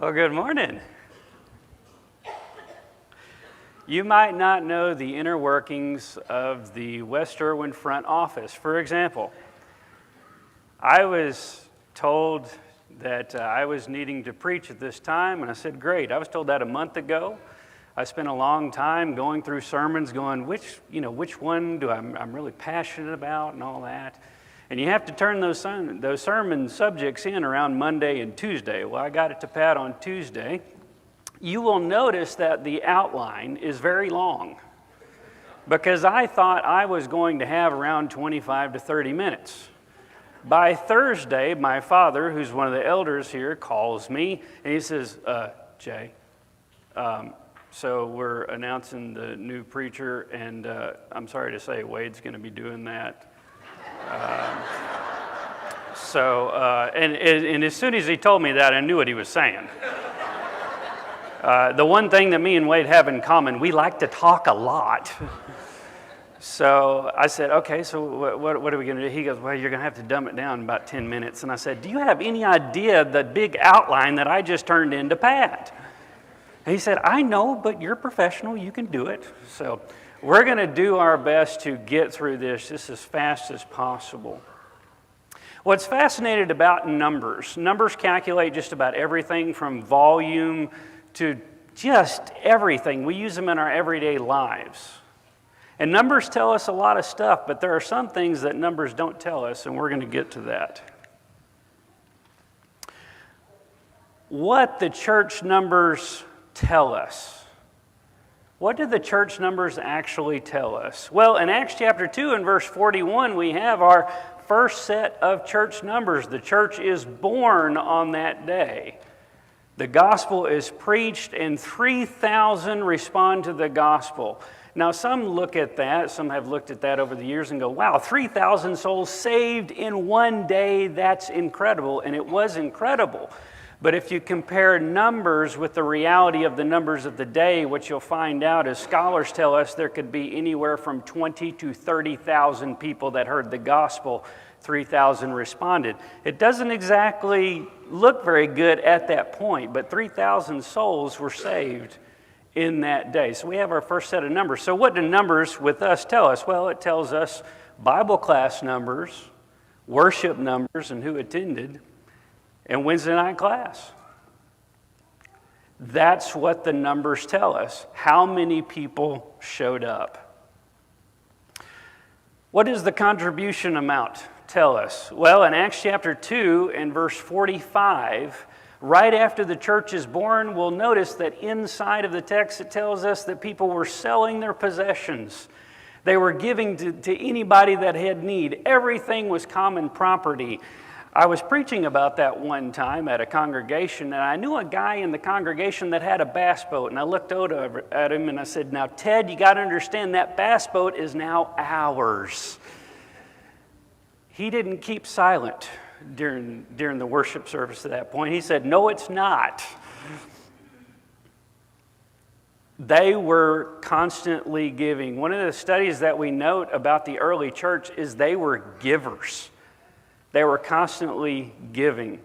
Well, good morning. You might not know the inner workings of the West Irwin front office. For example, I was told that I was needing to preach at this time, and I said, great. I was told that a month ago. I spent a long time going through sermons, going, which one do I'm really passionate about and all that. And you have to turn those sermon subjects in around Monday and Tuesday. Well, I got it to Pat on Tuesday. You will notice that the outline is very long because I thought I was going to have around 25 to 30 minutes. By Thursday, my father, who's one of the elders here, calls me and he says, Jay, so we're announcing the new preacher, and I'm sorry to say Wade's going to be doing that. And as soon as he told me that, I knew what he was saying. The one thing that me and Wade have in common, we like to talk a lot. So I said, okay, so what are we going to do? He goes, well, you're going to have to dumb it down in about 10 minutes. And I said, do you have any idea the big outline that I just turned into Pat? And he said, I know, but you're professional. You can do it. So we're going to do our best to get through this just as fast as possible. What's fascinating about numbers calculate just about everything from volume to just everything. We use them in our everyday lives. And numbers tell us a lot of stuff, but there are some things that numbers don't tell us, and we're going to get to that. What the church numbers tell us. What did the church numbers actually tell us? Well, in Acts chapter 2 and verse 41, we have our first set of church numbers. The church is born on that day. The gospel is preached, and 3,000 respond to the gospel. Now, some look at that, some have looked at that over the years and go, wow, 3,000 souls saved in one day, that's incredible. And it was incredible. But if you compare numbers with the reality of the numbers of the day, what you'll find out is scholars tell us there could be anywhere from 20 to 30,000 people that heard the gospel. 3,000 responded. It doesn't exactly look very good at that point, but 3,000 souls were saved in that day. So we have our first set of numbers. So what do numbers with us tell us? Well, it tells us Bible class numbers, worship numbers, and who attended, and Wednesday night class. That's what the numbers tell us. How many people showed up? What does the contribution amount tell us? Well, in Acts chapter 2 and verse 45, right after the church is born, we'll notice that inside of the text it tells us that people were selling their possessions. They were giving to anybody that had need. Everything was common property. I was preaching about that one time at a congregation, and I knew a guy in the congregation that had a bass boat, and I looked over at him and I said, now, Ted, you got to understand that bass boat is now ours. He didn't keep silent during the worship service at that point. He said, no, it's not. They were constantly giving. One of the studies that we note about the early church is they were givers. They were constantly giving.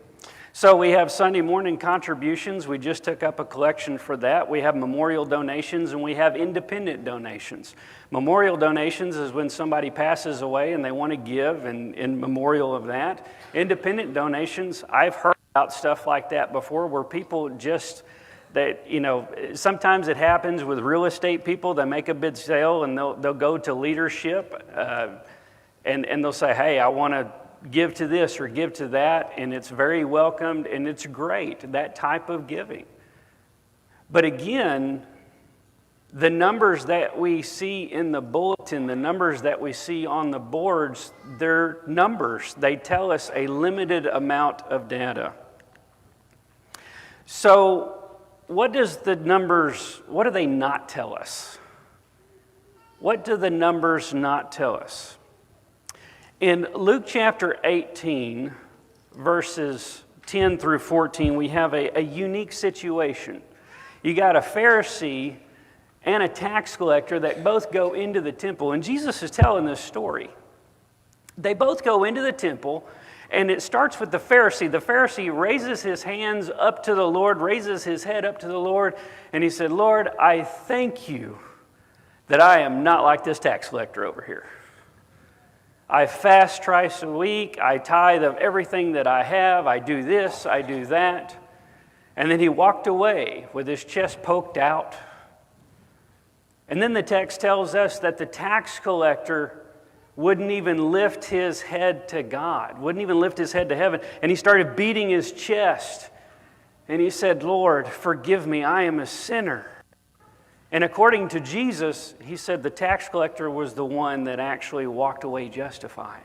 So we have Sunday morning contributions. We just took up a collection for that. We have memorial donations, and we have independent donations. Memorial donations is when somebody passes away and they want to give in memorial of that. Independent donations, I've heard about stuff like that before where people just, sometimes it happens with real estate people. They make a bid sale and they'll go to leadership and they'll say, hey, I want to give to this or give to that, and it's very welcomed and it's great, that type of giving. But again, the numbers that we see in the bulletin, the numbers that we see on the boards, they're numbers. They tell us a limited amount of data. So what do they not tell us? What do the numbers not tell us? In Luke chapter 18, verses 10 through 14, we have a unique situation. You got a Pharisee and a tax collector that both go into the temple, and Jesus is telling this story. They both go into the temple, And it starts with the Pharisee. The Pharisee raises his hands up to the Lord, raises his head up to the Lord, and he said, Lord, I thank you that I am not like this tax collector over here. I fast twice a week. I tithe of everything that I have. I do this, I do that. And then he walked away with his chest poked out. And then the text tells us that the tax collector wouldn't even lift his head to God, wouldn't even lift his head to heaven. And he started beating his chest. And he said, Lord, forgive me, I am a sinner. And according to Jesus, he said the tax collector was the one that actually walked away justified.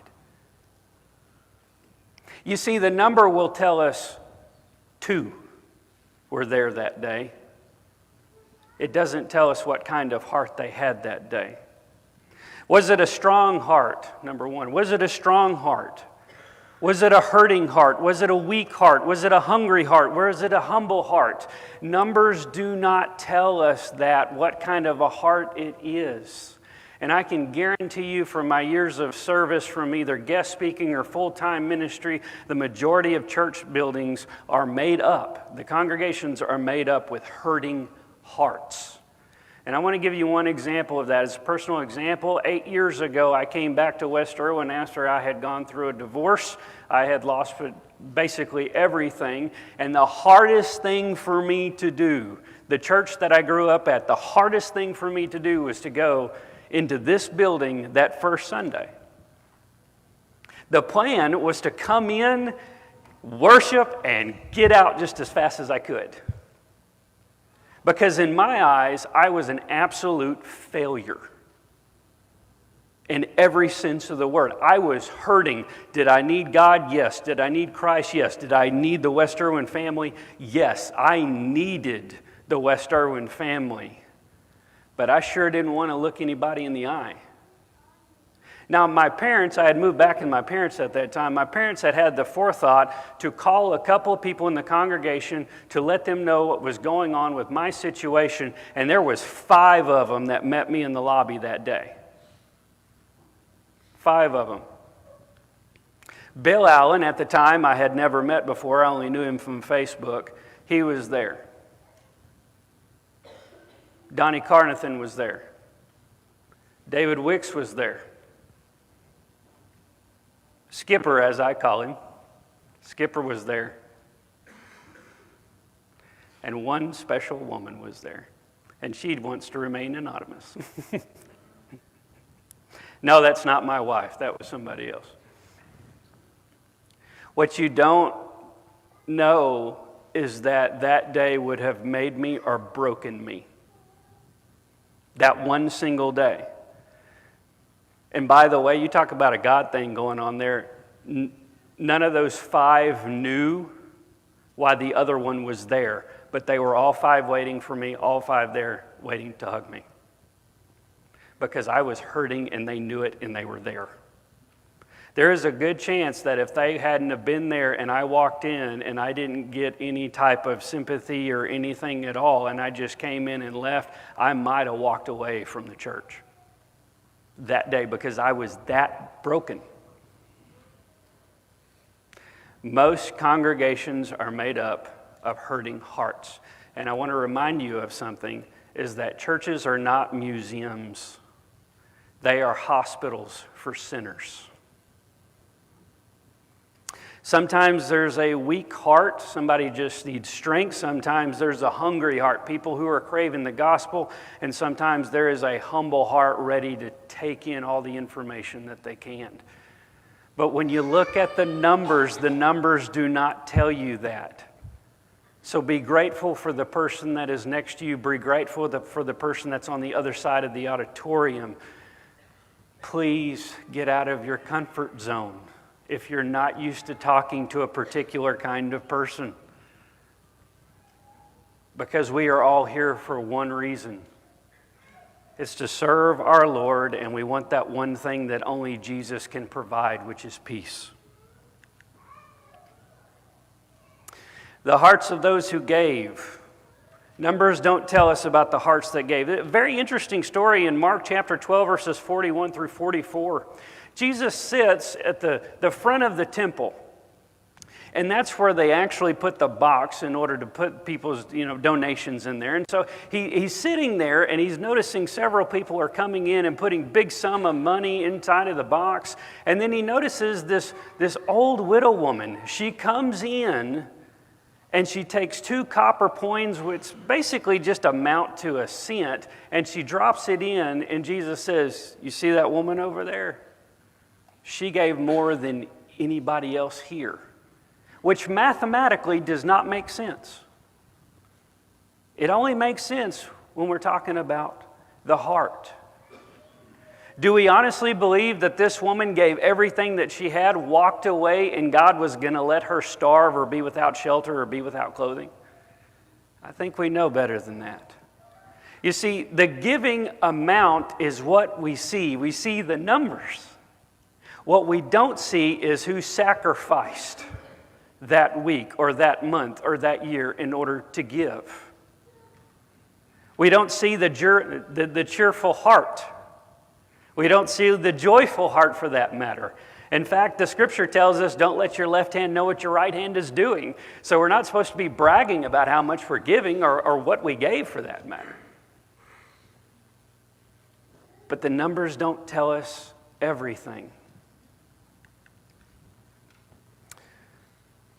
You see, the number will tell us 2 were there that day. It doesn't tell us what kind of heart they had that day. Was it a strong heart, number one? Was it a strong heart? Was it a hurting heart? Was it a weak heart? Was it a hungry heart? Was it a humble heart? Numbers do not tell us that, what kind of a heart it is. And I can guarantee you from my years of service, from either guest speaking or full-time ministry, the majority of church buildings are made up. The congregations are made up with hurting hearts. And I want to give you one example of that. As a personal example, 8 years ago, I came back to West Irwin after I had gone through a divorce. I had lost basically everything. And the hardest thing for me to do, the church that I grew up at, the hardest thing for me to do was to go into this building that first Sunday. The plan was to come in, worship, and get out just as fast as I could. Because in my eyes, I was an absolute failure. In every sense of the word. I was hurting. Did I need God? Yes. Did I need Christ? Yes. Did I need the West Irwin family? Yes. I needed the West Irwin family. But I sure didn't want to look anybody in the eye. Now, my parents, I had moved back in my parents at that time. My parents had the forethought to call a couple of people in the congregation to let them know what was going on with my situation. And there was 5 of them that met me in the lobby that day. 5 of them. Bill Allen, at the time, I had never met before. I only knew him from Facebook. He was there. Donnie Carnathan was there. David Wicks was there. Skipper, as I call him, Skipper was there. And one special woman was there. And she wants to remain anonymous. No, that's not my wife. That was somebody else. What you don't know is that that day would have made me or broken me. That one single day. And by the way, you talk about a God thing going on there. None of those 5 knew why the other one was there. But they were all 5 waiting for me, all 5 there waiting to hug me. Because I was hurting and they knew it and they were there. There is a good chance that if they hadn't have been there and I walked in and I didn't get any type of sympathy or anything at all and I just came in and left, I might have walked away from the church that day because I was that broken. Most congregations are made up of hurting hearts. And I want to remind you of something, is that churches are not museums. They are hospitals for sinners. Sometimes there's a weak heart. Somebody just needs strength. Sometimes there's a hungry heart, people who are craving the gospel. And sometimes there is a humble heart ready to take in all the information that they can. But when you look at the numbers do not tell you that. So be grateful for the person that is next to you. Be grateful for the person that's on the other side of the auditorium. Please get out of your comfort zone if you're not used to talking to a particular kind of person. Because we are all here for one reason. It's to serve our Lord, and we want that one thing that only Jesus can provide, which is peace. The hearts of those who gave. Numbers don't tell us about the hearts that gave. A very interesting story in Mark chapter 12, verses 41 through 44. Jesus sits at the front of the temple. And that's where they actually put the box in order to put people's donations in there. And so he's sitting there and he's noticing several people are coming in and putting big sum of money inside of the box. And then he notices this old widow woman. She comes in and she takes 2 copper coins, which basically just amount to a cent, and she drops it in, and Jesus says, "You see that woman over there? She gave more than anybody else here," which mathematically does not make sense. It only makes sense when we're talking about the heart. Do we honestly believe that this woman gave everything that she had, walked away, and God was going to let her starve or be without shelter or be without clothing? I think we know better than that. You see, the giving amount is what we see. We see the numbers. What we don't see is who sacrificed that week or that month or that year in order to give. We don't see the cheerful heart. We don't see the joyful heart, for that matter. In fact, the scripture tells us, don't let your left hand know what your right hand is doing. So we're not supposed to be bragging about how much we're giving or what we gave, for that matter. But the numbers don't tell us everything.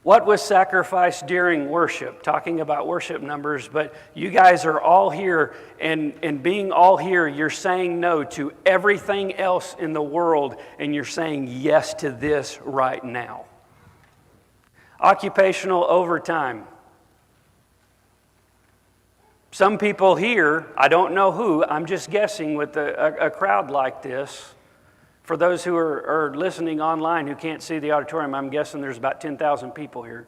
What was sacrificed during worship? Talking about worship numbers, but you guys are all here, and being all here, you're saying no to everything else in the world, and you're saying yes to this right now. Occupational overtime. Some people here, I don't know who, I'm just guessing with a crowd like this. For those who are listening online who can't see the auditorium, I'm guessing there's about 10,000 people here.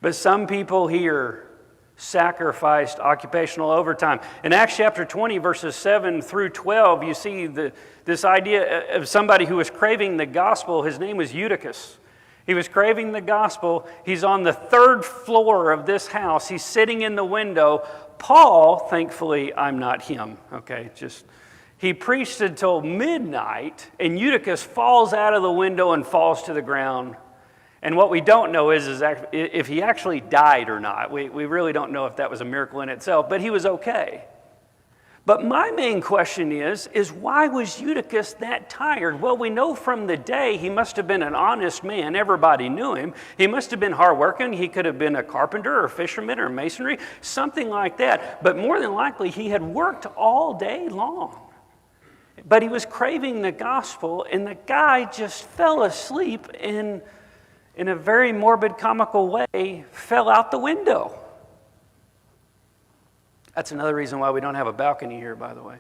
But some people here sacrificed occupational overtime. In Acts chapter 20, verses 7 through 12, you see this idea of somebody who was craving the gospel. His name was Eutychus. He was craving the gospel. He's on the 3rd floor of this house. He's sitting in the window. Paul, thankfully, I'm not him, okay, he preached until midnight, and Eutychus falls out of the window and falls to the ground. And what we don't know is if he actually died or not. We really don't know if that was a miracle in itself, but he was okay. But my main question is why was Eutychus that tired? Well, we know from the day he must have been an honest man. Everybody knew him. He must have been hardworking. He could have been a carpenter or fisherman or masonry, something like that. But more than likely, he had worked all day long. But he was craving the gospel, and the guy just fell asleep in a very morbid, comical way, fell out the window. That's another reason why we don't have a balcony here, by the way.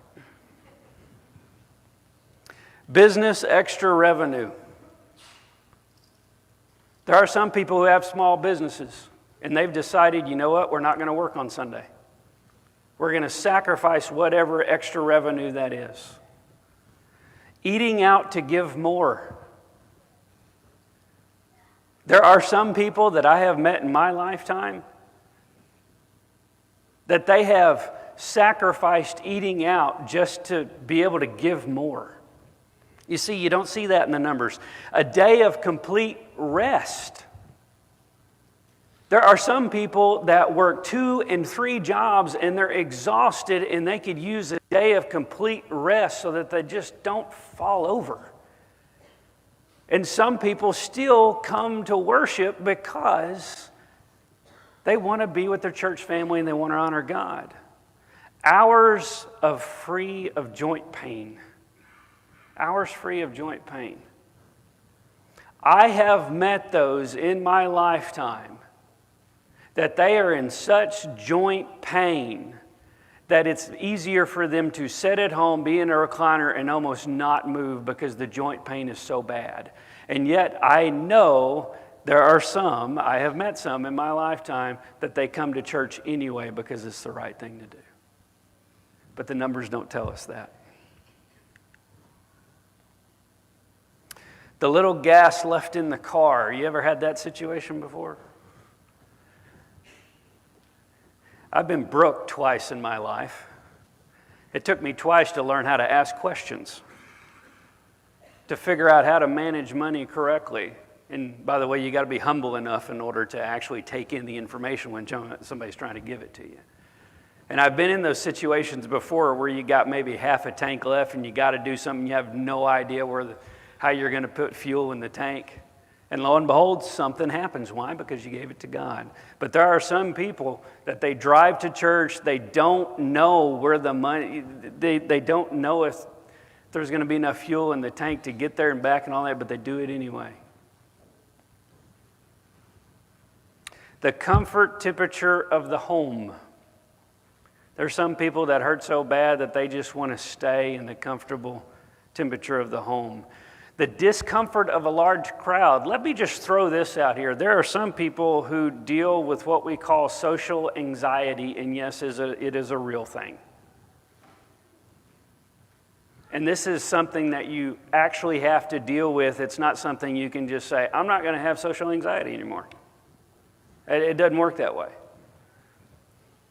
Business extra revenue. There are some people who have small businesses, and they've decided, you know what, we're not going to work on Sunday. We're going to sacrifice whatever extra revenue that is. Eating out to give more. There are some people that I have met in my lifetime that they have sacrificed eating out just to be able to give more. You see, you don't see that in the numbers. A day of complete rest. There are some people that work 2 and 3 jobs and they're exhausted, and they could use a day of complete rest so that they just don't fall over. And some people still come to worship because they want to be with their church family and they want to honor God. Hours free of joint pain. Hours free of joint pain. I have met those in my lifetime that they are in such joint pain that it's easier for them to sit at home, be in a recliner, and almost not move because the joint pain is so bad. And yet I know there are some, I have met some in my lifetime, that they come to church anyway because it's the right thing to do. But the numbers don't tell us that. The little gas left in the car. You ever had that situation before? I've been broke twice in my life. It took me twice to learn how to ask questions. to figure out how to manage money correctly. And by the way, you got to be humble enough in order to actually take in the information when somebody's trying to give it to you. And I've been in those situations before where you got maybe half a tank left and you got to do something, you have no idea how you're going to put fuel in the tank. And lo and behold, something happens. Why? Because you gave it to God. But there are some people that they drive to church, they don't know where the money, they don't know if there's going to be enough fuel in the tank to get there and back and all that, but they do it anyway. The comfort temperature of the home. There's some people that hurt so bad that they just want to stay in the comfortable temperature of the home. The discomfort of a large crowd. Let me just throw this out here. There are some people who deal with what we call social anxiety, and yes, it is a real thing. And this is something that you actually have to deal with. It's not something you can just say, I'm not going to have social anxiety anymore. It doesn't work that way.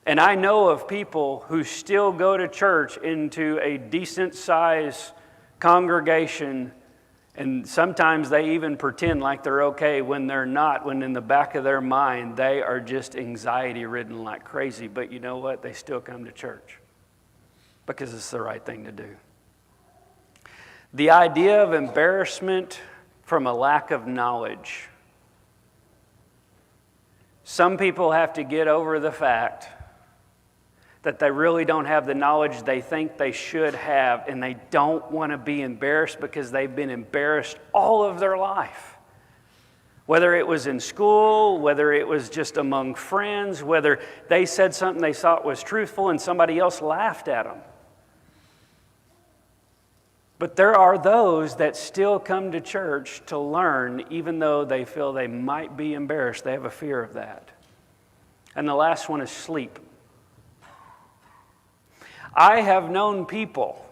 And I know of people who still go to church into a decent size congregation, and sometimes they even pretend like they're okay when they're not, when in the back of their mind they are just anxiety ridden like crazy. But you know what? They still come to church because it's the right thing to do. The idea of embarrassment from a lack of knowledge. Some people have to get over the fact that they really don't have the knowledge they think they should have, and they don't want to be embarrassed because they've been embarrassed all of their life. Whether it was in school, whether it was just among friends, whether they said something they thought was truthful and somebody else laughed at them. But there are those that still come to church to learn, even though they feel they might be embarrassed. They have a fear of that. And the last one is sleep. I have known people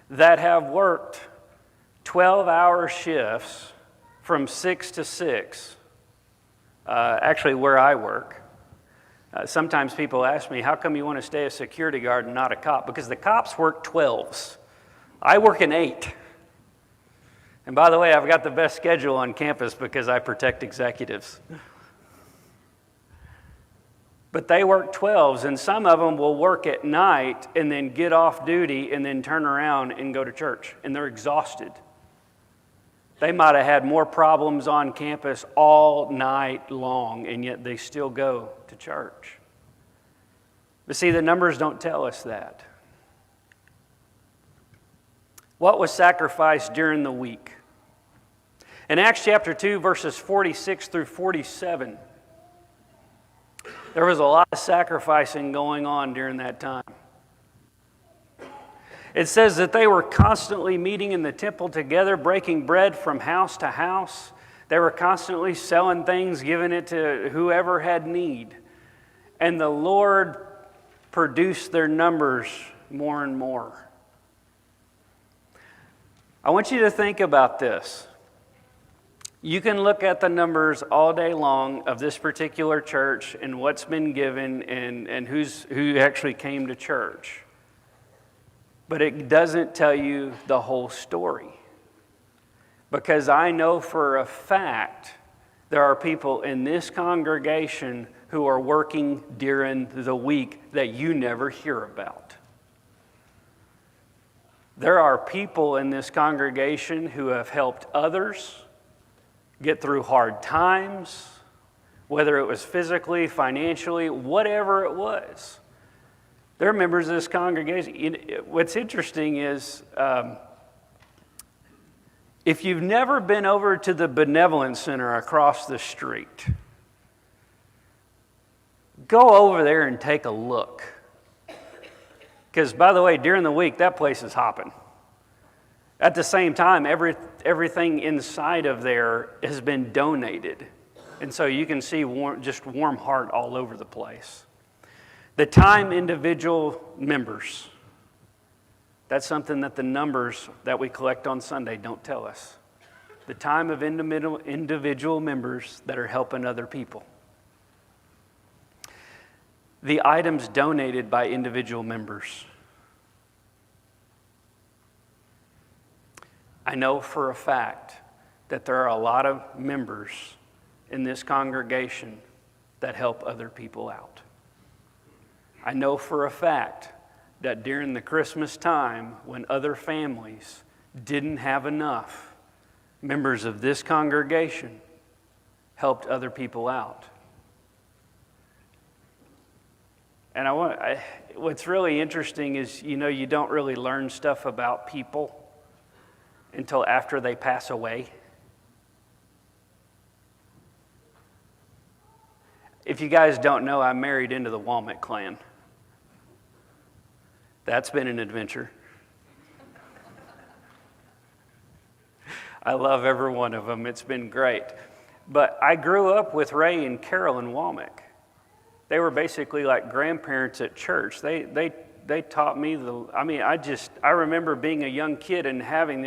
that have worked 12-hour shifts from 6 to 6, actually where I work. Sometimes people ask me, how come you want to stay a security guard and not a cop? Because the cops work 12s. I work an 8. And by the way, I've got the best schedule on campus because I protect executives. But they work 12s, and some of them will work at night and then get off duty and then turn around and go to church, and they're exhausted. They might have had more problems on campus all night long, and yet they still go to church. But see, the numbers don't tell us that. What was sacrificed during the week? In Acts chapter 2, verses 46 through 47, there was a lot of sacrificing going on during that time. It says that they were constantly meeting in the temple together, breaking bread from house to house. They were constantly selling things, giving it to whoever had need. And the Lord produced their numbers more and more. I want you to think about this. You can look at the numbers all day long of this particular church and what's been given and who actually came to church. But it doesn't tell you the whole story. Because I know for a fact there are people in this congregation who are working during the week that you never hear about. There are people in this congregation who have helped others get through hard times, whether it was physically, financially, whatever it was. They're members of this congregation. What's interesting is, if you've never been over to the Benevolence Center across the street, go over there and take a look. Because, by the way, during the week, that place is hopping. At the same time, everything inside of there has been donated. And so you can see warm heart all over the place. The time individual members. That's something that the numbers that we collect on Sunday don't tell us. The time of individual members that are helping other people. The items donated by individual members. I know for a fact that there are a lot of members in this congregation that help other people out. I know for a fact that during the Christmas time, when other families didn't have enough, members of this congregation helped other people out. And what's really interesting is, you don't really learn stuff about people until after they pass away. If you guys don't know, I married into the Walmart clan. That's been an adventure. I love every one of them. It's been great. But I grew up with Ray and Carolyn Walmack. They were basically like grandparents at church. They taught me I remember being a young kid and having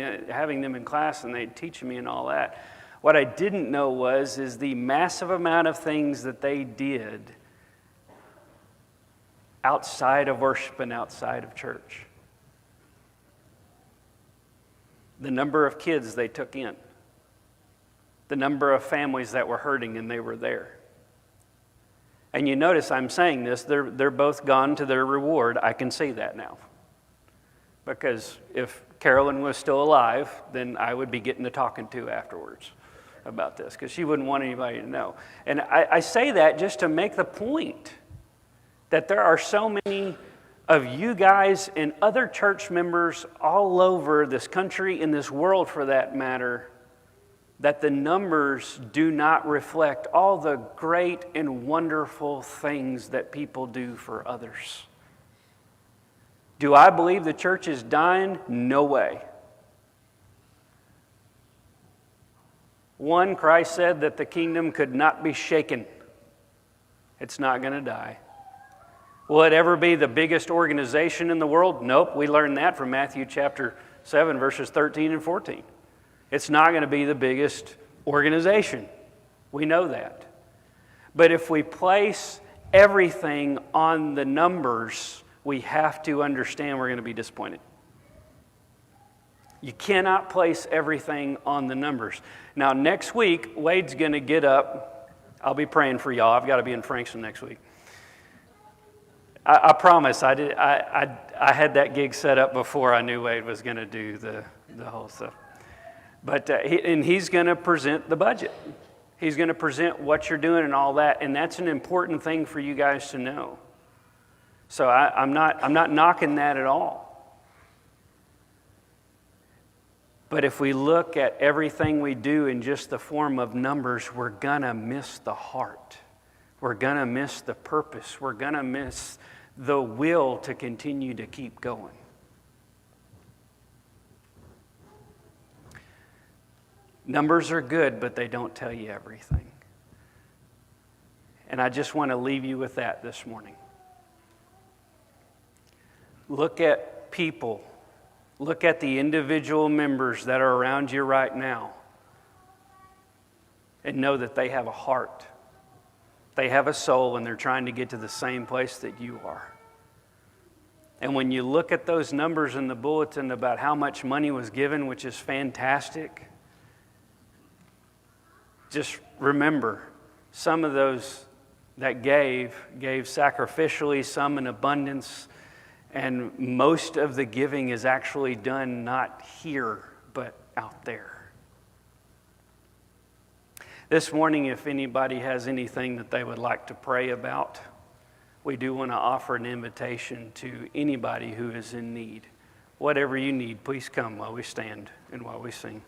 them in class and they'd teach me and all that. What I didn't know is the massive amount of things that they did outside of worship and outside of church. The number of kids they took in. The number of families that were hurting and they were there. And you notice I'm saying this, they're both gone to their reward. I can see that now. Because if Carolyn was still alive, then I would be getting to talking to afterwards about this, because she wouldn't want anybody to know. And I say that just to make the point that there are so many of you guys and other church members all over this country, in this world for that matter, that the numbers do not reflect all the great and wonderful things that people do for others. Do I believe the church is dying? No way. One, Christ said that the kingdom could not be shaken. It's not going to die. Will it ever be the biggest organization in the world? Nope. We learned that from Matthew chapter 7, verses 13 and 14. It's not going to be the biggest organization. We know that. But if we place everything on the numbers, we have to understand we're going to be disappointed. You cannot place everything on the numbers. Now, next week, Wade's going to get up. I'll be praying for y'all. I've got to be in Frankston next week. I promise. I had that gig set up before I knew Wade was going to do the whole stuff. But he's going to present the budget. He's going to present what you're doing and all that, and that's an important thing for you guys to know. So I'm not knocking that at all. But if we look at everything we do in just the form of numbers, we're going to miss the heart. We're going to miss the purpose. We're going to miss the will to continue to keep going. Numbers are good, but they don't tell you everything. And I just want to leave you with that this morning. Look at people. Look at the individual members that are around you right now and know that they have a heart. They have a soul, and they're trying to get to the same place that you are. And when you look at those numbers in the bulletin about how much money was given, which is fantastic, just remember, some of those that gave sacrificially, some in abundance, and most of the giving is actually done not here, but out there. This morning, if anybody has anything that they would like to pray about, we do want to offer an invitation to anybody who is in need. Whatever you need, please come while we stand and while we sing.